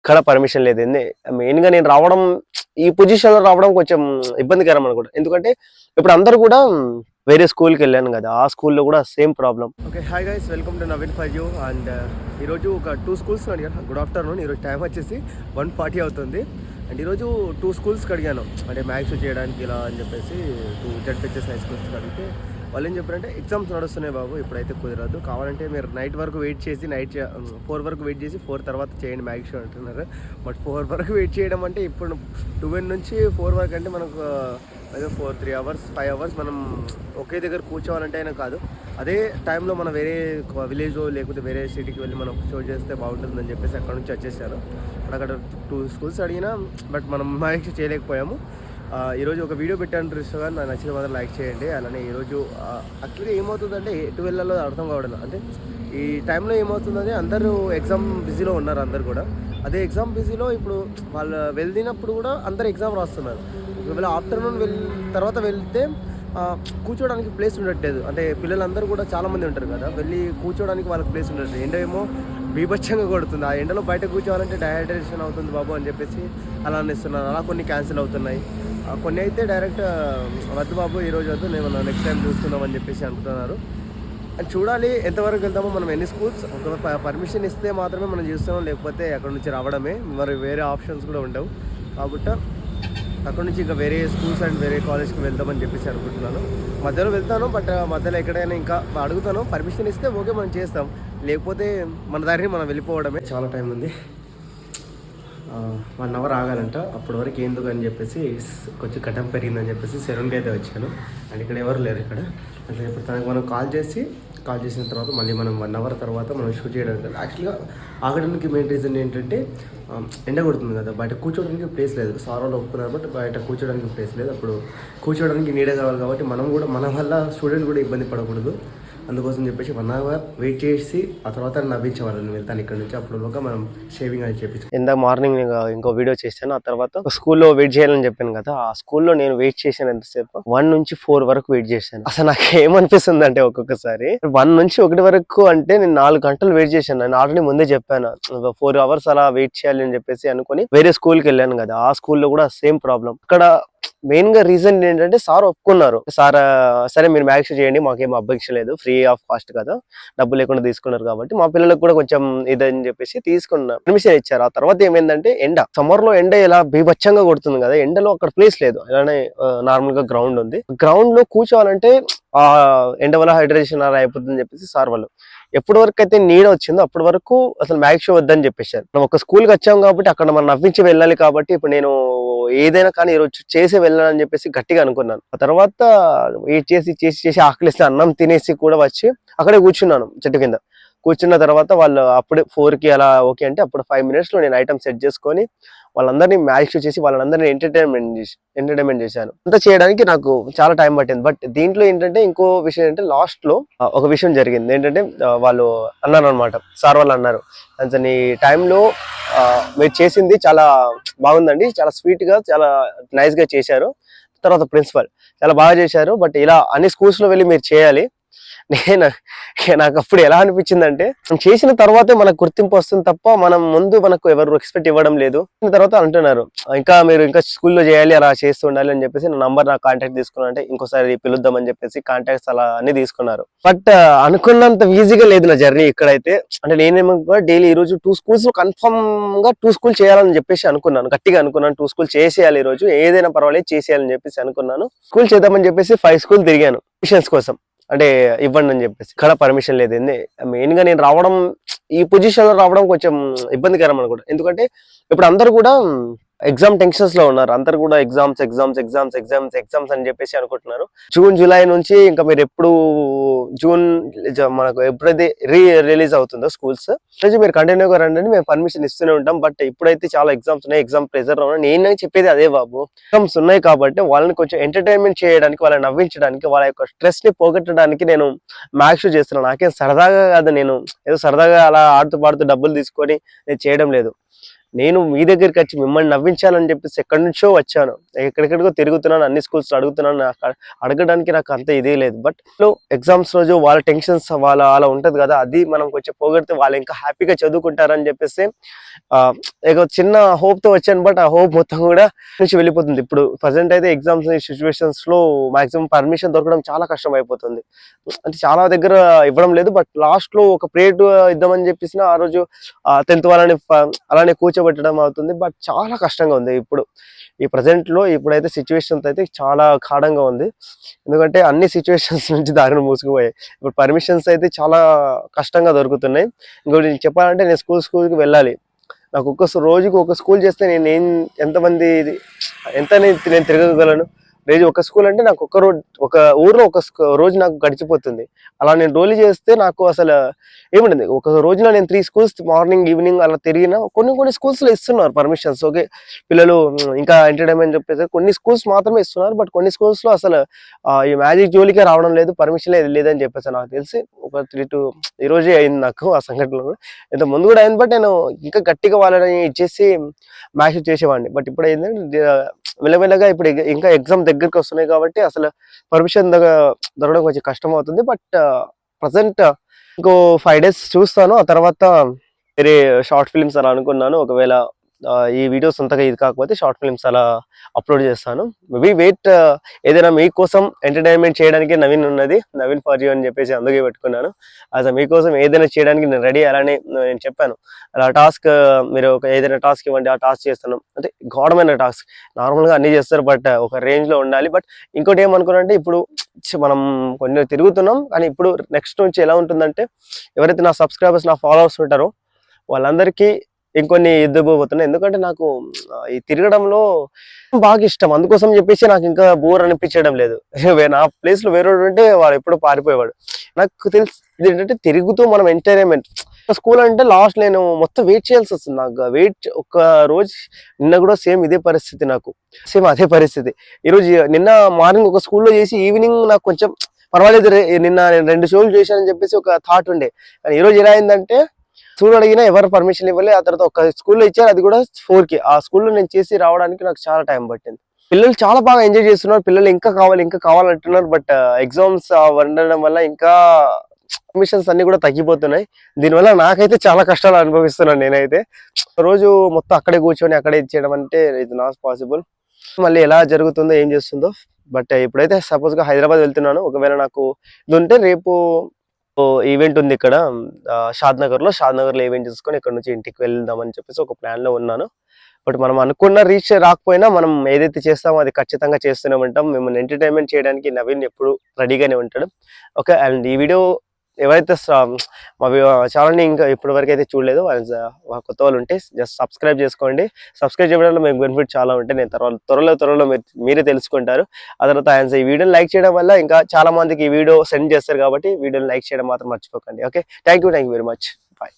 ఎక్కడ పర్మిషన్ లేదు. మెయిన్‌గా నేను రావడం ఈ పొజిషన్‌లో రావడం కొంచెం ఇబ్బందికరం అనుకుంటా. ఎందుకంటే ఇప్పుడు అందరూ కూడా వేరే స్కూల్‌కెళ్ళాను గదా! ఆ స్కూల్‌లో కూడా same problem. Okay. Hi guys, welcome to Naveen for you. And ఈరోజు ఒక 2 స్కూల్స్‌ని అడిగాను. Good afternoon. ఈరోజు టైం వచ్చేసి 1:40 అవుతుంది. అండ్ ఈరోజు 2 స్కూల్స్‌కి అడిగాను. అంటే మ్యాథ్స్ చేయడానికి ఇలా అని చెప్పేసి 2 జెడ్‌పిహెచ్ఎస్ హై స్కూల్స్‌కి అడిగితే వాళ్ళు ఏం చెప్పారంటే, ఎగ్జామ్స్ నడుస్తున్నాయి బాబు, ఇప్పుడైతే కుదరదు, కావాలంటే మీరు నైట్ వరకు వెయిట్ చేసి 4 వరకు వెయిట్ చేసి 4 తర్వాత చేయండి మ్యాథ్స్ షో అంటున్నారు. బట్ 4 వరకు వెయిట్ చేయడం అంటే ఇప్పుడు 12 నుంచి 4 వరకు అంటే మనకు ఏదో 3 అవర్స్ 5 అవర్స్ మనం ఒకే దగ్గర కూర్చోవాలంటే అయినా కాదు. అదే టైంలో మనం వేరే విలేజ్లో లేకపోతే వేరే సిటీకి వెళ్ళి మనం షో చేస్తే బాగుంటుందని చెప్పేసి అక్కడ నుంచి వచ్చేసాను. అక్కడ 2 స్కూల్స్ అడిగినా బట్ మనం మ్యాథ్స్ చేయలేకపోయాము. ఈరోజు ఒక వీడియో పెట్టాను రిజిస్టర్ గారు, నాకు నచ్చిన మాత్రం లైక్ చేయండి. అలానే ఈరోజు యాక్చువల్గా ఏమవుతుందంటే ఎటు వెళ్ళాలో అర్థం కావడం, అంటే ఈ టైంలో ఏమవుతుందంటే అందరూ ఎగ్జామ్ బిజీలో ఉన్నారు అందరు కూడా. అదే ఎగ్జామ్ బిజీలో ఇప్పుడు వాళ్ళు వెళ్ళినప్పుడు కూడా అందరు ఎగ్జామ్ రాస్తున్నారు. ఒకవేళ ఆఫ్టర్నూన్ తర్వాత వెళ్తే కూర్చోడానికి ప్లేస్ ఉండట్లేదు. అంటే పిల్లలందరూ కూడా చాలామంది ఉంటారు కదా, వెళ్ళి కూర్చోడానికి వాళ్ళకి ప్లేస్ ఉండట్లేదు. ఎండ ఏమో బీభత్సంగా కొడుతుంది. ఆ ఎండలో బయట కూర్చోవాలంటే డైహైడ్రేషన్ అవుతుంది బాబు అని చెప్పేసి అలా అనిస్తున్నారు. అలా కొన్ని క్యాన్సిల్ అవుతున్నాయి. కొన్ని అయితే డైరెక్ట్ వద్దు బాబు ఈరోజు వద్దు, నేను నెక్స్ట్ టైం చూస్తున్నాం అని చెప్పేసి అనుకుంటున్నారు. అండ్ చూడాలి ఎంతవరకు వెళ్తామో మనం. ఎన్ని స్కూల్స్ ఒక పర్మిషన్ ఇస్తే మాత్రమే మనం చూస్తున్నాం, లేకపోతే అక్కడ నుంచి రావడమే, మరి వేరే ఆప్షన్స్ కూడా ఉండవు. కాబట్టి అక్కడ నుంచి ఇంకా వేరే స్కూల్స్ అండ్ వేరే కాలేజ్కి వెళ్తామని చెప్పేసి అనుకుంటున్నాను. మధ్యలో వెళ్తాను, బట్ మధ్యలో ఎక్కడైనా ఇంకా అడుగుతాను, పర్మిషన్ ఇస్తే ఓకే మనం చేస్తాం, లేకపోతే మన దారిని మనం వెళ్ళిపోవడమే. చాలా టైం ఉంది, 1 అవర్ ఆగాలంట. అప్పటి వరకు ఎందుకు అని చెప్పేసి కొంచెం కట్టం పెరిగిందని చెప్పేసి సెలూన్కి అయితే వచ్చాను. అండ్ ఇక్కడ ఎవరు లేరు ఇక్కడ. అంటే ఇప్పుడు తనకు మనం కాల్ చేసిన తర్వాత మళ్ళీ మనం 1 అవర్ తర్వాత మనం షూట్ చేయడానికి, యాక్చువల్గా ఆగడానికి మెయిన్ రీజన్ ఏంటంటే ఎండ కొడుతుంది కదా, బయట కూర్చోడానికి ప్లేస్ లేదు. సార్ వాళ్ళు ఒప్పుకున్నారు, బట్ బయట కూర్చోడానికి ప్లేస్ లేదు. అప్పుడు కూర్చోడానికి నీడ కావాలి కాబట్టి మనం కూడా మన వల్ల స్టూడెంట్ కూడా ఇబ్బంది పడకూడదు. అందుకోసం చెప్పేసి 1 అవర్ వెయిట్ చేసి ఆ తర్వాత నవ్వించే వాళ్ళని వెళ్తాను ఇక్కడ నుంచి. అప్పుడు మనం షేవింగ్ అని చెప్పేసి ఇందాక మార్నింగ్ ఇంకో వీడియో చేశాను. ఆ తర్వాత స్కూల్లో వెయిట్ చేయాలని చెప్పాను కదా, ఆ స్కూల్లో నేను వెయిట్ చేశాను ఎంతసేపు, 1 నుంచి 4 వరకు వెయిట్ చేశాను. అసలు నాకు ఏమనిపిస్తుంది అంటే ఒక్కొక్కసారి 1 నుంచి 1 వరకు అంటే నేను 4 గంటలు వెయిట్ చేశాను. నేను ఆల్రెడీ ముందే చెప్పాను 4 అవర్స్ అలా వెయిట్ చేయాలి అని చెప్పేసి అనుకుని వేరే స్కూల్కి వెళ్ళాను కదా, ఆ స్కూల్లో కూడా సేమ్ ప్రాబ్లం. అక్కడ మెయిన్ గా రీజన్ ఏంటంటే సార్ ఒప్పుకున్నారు. సార్ సరే మీరు మ్యాథ్స్ చేయండి, మాకేం అబ్జెక్షన్ లేదు, ఫ్రీ ఆఫ్ కాస్ట్ కదా, డబ్బు లేకుండా తీసుకున్నారు కాబట్టి మా పిల్లలకు కూడా కొంచెం ఇదని చెప్పేసి తీసుకున్న పర్మిషన్ ఇచ్చారు. ఆ తర్వాత ఏమైందంటే సమ్మర్ లో ఎండ ఇలా బీభత్సంగా కొడుతుంది కదా, ఎండలో అక్కడ ప్లేస్ లేదు. అలానే నార్మల్ గా గ్రౌండ్ ఉంది. గ్రౌండ్ లో కూర్చోవాలంటే ఆ ఎండ వల్ల హైడ్రేషన్ అలా అయిపోతుందని చెప్పేసి సార్ వాళ్ళు ఎప్పటి వరకు అయితే నీడ వచ్చిందో అప్పటి వరకు అసలు మ్యాథ్స్ షో వద్దని చెప్పేశారు. మనం ఒక స్కూల్కి వచ్చాం కాబట్టి అక్కడ మనం నవ్వించి వెళ్ళాలి కాబట్టి ఇప్పుడు నేను ఏదైనా కానీ ఈరోజు చేసి వెళ్ళాలని చెప్పేసి గట్టిగా అనుకున్నాను. ఆ తర్వాత వెయిట్ చేసి ఆకలిస్తే అన్నం తినేసి కూడా వచ్చి అక్కడే కూర్చున్నాను చెట్టు కింద. కూర్చున్న తర్వాత వాళ్ళు అప్పుడే 4కి అలా ఓకే అంటే అప్పుడు 5 మినిట్స్లో నేను ఐటమ్ సెట్ చేసుకొని వాళ్ళందరినీ మ్యాథ్స్ షో చేసి వాళ్ళందరినీ ఎంటర్టైన్మెంట్ చేశాను. అంతా చేయడానికి నాకు చాలా టైం పట్టింది. బట్ దీంట్లో ఏంటంటే ఇంకో విషయం ఏంటంటే లాస్ట్ లో ఒక విషయం జరిగింది. ఏంటంటే వాళ్ళు అన్నారు అనమాట, సార్ వాళ్ళు అన్నారు, అంతని టైంలో మీరు చేసింది చాలా బాగుందండి, చాలా స్వీట్ గా చాలా నైస్ గా చేశారు. తర్వాత ప్రిన్సిపల్ చాలా బాగా చేశారు, బట్ ఇలా అన్ని స్కూల్స్ లో వెళ్ళి మీరు చేయాలి. నాకు అప్పుడు ఎలా అనిపించిందంటే, చేసిన తర్వాతే మనకు గుర్తింపు వస్తుంది తప్ప మనం ముందు మనకు ఎవరు రెస్పెక్ట్ ఇవ్వడం లేదు. తర్వాత అంటున్నారు మీరు ఇంకా స్కూల్లో చేయాలి, అలా చేస్తూ ఉండాలి అని చెప్పేసి నా నంబర్ నా కాంటాక్ట్ తీసుకున్నారంటే ఇంకోసారి పిలుద్దాం అని చెప్పేసి కాంటాక్ట్స్ అలా అన్ని తీసుకున్నారు. బట్ అనుకున్నంత ఈజీగా లేదు నా జర్నీ ఇక్కడైతే. అంటే నేనేమో డైలీ ఈ రోజు 2 స్కూల్స్ కన్ఫర్మ్ గా 2 స్కూల్ చేయాలని చెప్పేసి అనుకున్నాను, గట్టిగా అనుకున్నాను. 2 స్కూల్ చేసేయాలి ఈ రోజు, ఏదైనా పర్వాలేదు చేసేయాలని చెప్పేసి అనుకున్నాను. స్కూల్ చేద్దామని చెప్పేసి 5 స్కూల్ తిరిగాను మిషన్స్ కోసం, అంటే ఇవ్వండి అని చెప్పేసి. ఇక్కడ పర్మిషన్ లేదు. మెయిన్ గా నేను రావడం ఈ పొజిషన్ లో రావడం కొంచెం ఇబ్బందికరం అనుకుంటా. ఎందుకంటే ఇప్పుడు అందరు కూడా ఎగ్జామ్ టెన్షన్స్ లో ఉన్నారు. అందరు కూడా ఎగ్జామ్స్ అని చెప్పేసి అనుకుంటున్నారు. జూన్ జూలై నుంచి ఇంకా మీరు ఎప్పుడు మనకు ఎప్పుడైతే రిలీజ్ అవుతుందో స్కూల్స్ మీరు కంటిన్యూగా రండి, మేము పర్మిషన్ ఇస్తూనే ఉంటాం. బట్ ఇప్పుడైతే చాలా ఎగ్జామ్స్ ఉన్నాయి, ఎగ్జామ్ ప్రెజర్ లో ఉన్నాయి. నేను చెప్పేది అదే బాబు, ఎగ్జామ్స్ ఉన్నాయి కాబట్టి వాళ్ళని కొంచెం ఎంటర్టైన్మెంట్ చేయడానికి, వాళ్ళని నవ్వించడానికి, వాళ్ళ యొక్క స్ట్రెస్ ని పోగొట్టడానికి నేను మ్యాథ్స్ చేస్తున్నాను. నాకేం సరదాగా కాదు, నేను ఏదో సరదాగా అలా ఆడుతూ పాడుతూ డబ్బులు తీసుకొని నేను చేయడం లేదు. నేను మీ దగ్గరికి వచ్చి మిమ్మల్ని నవ్వించాలని చెప్పేసి ఎక్కడి నుంచో వచ్చాను, ఎక్కడెక్కడికో తిరుగుతున్నాను, అన్ని స్కూల్స్ అడుగుతున్నాను. అడగడానికి నాకు అంత ఇదే లేదు. బట్ ఎగ్జామ్స్ రోజు వాళ్ళ టెన్షన్స్ వాళ్ళ అలా ఉంటుంది కదా, అది మనం కొంచెం పోగొడితే వాళ్ళు ఇంకా హ్యాపీగా చదువుకుంటారని చెప్పేసి ఒక చిన్న హోప్తో వచ్చాను. బట్ ఆ హోప్ మొత్తం కూడా నుంచి వెళ్ళిపోతుంది. ఇప్పుడు ప్రజెంట్ అయితే ఎగ్జామ్స్ సిచ్యువేషన్స్ లో మాక్సిమం పర్మిషన్ దొరకడం చాలా కష్టం అయిపోతుంది. అంటే చాలా దగ్గర ఇవ్వడం లేదు. బట్ లాస్ట్ లో ఒక ప్రేట్ ఇద్దామని చెప్పేసి ఆ రోజు 10th వాళ్ళని అలానే కూర్చోబెట్టడం అవుతుంది. బట్ చాలా కష్టంగా ఉంది ఇప్పుడు ఈ ప్రజెంట్ లో. ఇప్పుడైతే సిచ్యువేషన్స్ అయితే చాలా కాడంగా ఉంది, ఎందుకంటే అన్ని సిచ్యువేషన్స్ నుంచి దారిని మూసుకుపోయాయి. ఇప్పుడు పర్మిషన్స్ అయితే చాలా కష్టంగా దొరుకుతున్నాయి. ఇంకోటి నేను చెప్పాలంటే నేను స్కూల్కి వెళ్ళాలి. నాకు రోజుకి ఒక స్కూల్ చేస్తే ఎంతమంది నేను తిరగగలను. రోజు ఒక స్కూల్ అంటే నాకు ఒక ఊర్లో ఒక రోజు నాకు గడిచిపోతుంది. అలా నేను డోలీ చేస్తే నాకు అసలు ఏముంటుంది. ఒక రోజులో నేను 3 స్కూల్స్ మార్నింగ్ ఈవినింగ్ అలా తిరిగిన కొన్ని స్కూల్స్లో ఇస్తున్నారు పర్మిషన్స్. ఓకే, పిల్లలు ఇంకా ఎంటర్టైన్మెంట్ చెప్పేసి కొన్ని స్కూల్స్ మాత్రమే ఇస్తున్నారు. బట్ కొన్ని స్కూల్స్లో అసలు ఈ మ్యాజిక్ జోలికే రావడం లేదు, పర్మిషన్ లేదని చెప్పేసి నాకు తెలిసి ఒక 3 ఈ రోజే అయింది నాకు ఆ సంఘటనలో. ఇంత ముందు కూడా అయింది. బట్ నేను ఇంకా గట్టిగా వాళ్ళని ఇచ్చేసి మ్యాచ్ చేసేవాడిని. బట్ ఇప్పుడు ఏంటంటే మెల్లమెల్లగా ఇప్పుడు ఇంకా ఎగ్జామ్ దగ్గరికి వస్తున్నాయి కాబట్టి అసలు పర్మిషన్ దొరకడం కొంచెం కష్టం అవుతుంది. బట్ ప్రజెంట్ ఇంకో 5 days చూస్తాను. ఆ తర్వాత వేరే షార్ట్ ఫిల్మ్స్ అలా అనుకున్నాను. ఒకవేళ ఈ వీడియోస్ అంతగా ఇది కాకపోతే షార్ట్ ఫిల్మ్స్ అలా అప్లోడ్ చేస్తాను. మేబీ వెయిట్ ఏదైనా మీకోసం ఎంటర్టైన్మెంట్ చేయడానికి నవీన్ ఉన్నది, నవీన్ ఫర్ యూ అని చెప్పేసి అందుకే పెట్టుకున్నాను. అసలు మీకోసం ఏదైనా చేయడానికి నేను రెడీ. అలానే నేను చెప్పాను అలా టాస్క్ మీరు ఏదైనా టాస్క్ ఇవ్వండి, ఆ టాస్క్ చేస్తాను. అంటే ఘోరమైన టాస్క్, నార్మల్గా అన్ని చేస్తారు బట్ ఒక రేంజ్లో ఉండాలి. బట్ ఇంకోటి ఏమనుకున్నానంటే ఇప్పుడు మనం కొన్ని తిరుగుతున్నాం, కానీ ఇప్పుడు నెక్స్ట్ నుంచి ఎలా ఉంటుందంటే ఎవరైతే నా సబ్స్క్రైబర్స్ నా ఫాలోవర్స్ ఉంటారో వాళ్ళందరికీ ఇంకొన్ని ఎద్దుపోతున్నాయి. ఎందుకంటే నాకు ఈ తిరగడంలో బాగా ఇష్టం. అందుకోసం చెప్పేసి నాకు ఇంకా బోర్ అనిపించడం లేదు. నా ప్లేస్ లో వేరే ఉంటే వాడు ఎప్పుడో పారిపోయేవాడు. నాకు తెలిసి ఏంటంటే తిరుగుతూ మనం ఎంటర్టైన్మెంట్. స్కూల్ అంటే లాస్ట్ నేను మొత్తం వెయిట్ చేయాల్సి వస్తుంది. నాకు వెయిట్ ఒక రోజు నిన్న కూడా సేమ్ ఇదే పరిస్థితి, నాకు సేమ్ అదే పరిస్థితి. ఈరోజు నిన్న మార్నింగ్ ఒక స్కూల్లో చేసి ఈవినింగ్ నాకు కొంచెం పర్వాలేదు, నిన్న నేను 2 షోలు చేశానని చెప్పేసి ఒక థాట్ ఉండే. కానీ ఈరోజు ఎలా అయిందంటే స్కూల్ అడిగినా ఎవరు పర్మిషన్ ఇవ్వలే. ఆ తర్వాత ఒక స్కూల్లో ఇచ్చారు, అది కూడా 4కి. ఆ స్కూల్లో నేను చేసి రావడానికి నాకు చాలా టైం పట్టింది. పిల్లలు చాలా బాగా ఎంజాయ్ చేస్తున్నారు. పిల్లలు ఇంకా కావాలంటున్నారు. బట్ ఎగ్జామ్స్ ఉండడం వల్ల ఇంకా పర్మిషన్స్ అన్ని కూడా తగ్గిపోతున్నాయి. దీనివల్ల నాకైతే చాలా కష్టాలు అనుభవిస్తున్నాను నేనైతే. రోజు మొత్తం అక్కడే కూర్చొని అక్కడే ఇచ్చేయడం అంటే ఇది నాట్ పాసిబుల్. మళ్ళీ ఎలా జరుగుతుందో ఏం చేస్తుందో. బట్ ఇప్పుడైతే సపోజ్ గా హైదరాబాద్ వెళ్తున్నాను. ఒకవేళ నాకు ఇది ఉంటే రేపు ఈవెంట్ ఉంది ఇక్కడ షాద్ నగర్ లో ఈవెంట్ చూసుకొని ఇక్కడ నుంచి ఇంటికి వెళ్దాం అని చెప్పేసి ఒక ప్లాన్ లో ఉన్నాను. బట్ మనం అనుకున్న రీచ్ రాకపోయినా మనం ఏదైతే చేస్తామో అది ఖచ్చితంగా చేస్తూనే ఉంటాం. మిమ్మల్ని ఎంటర్టైన్మెంట్ చేయడానికి నవీన్ ఎప్పుడు రెడీగానే ఉంటాడు. ఓకే, అండ్ ఈ వీడియో ఎవరైతే మా ఛానల్ని ఇంకా ఇప్పటి వరకు అయితే చూడలేదు కొత్త వాళ్ళు ఉంటే జస్ట్ సబ్స్క్రైబ్ చేసుకోండి. సబ్స్క్రైబ్ చేయడం వల్ల మీకు బెనిఫిట్ చాలా ఉంటాయి. నేను త్వరలో మీరే తెలుసుకుంటారు. ఆ తర్వాత ఈ వీడియోని లైక్ చేయడం వల్ల ఇంకా చాలా మందికి ఈ వీడియో సెండ్ చేస్తారు కాబట్టి వీడియోని లైక్ చేయడం మాత్రం మర్చిపోకండి. Okay, thank you very much. Bye.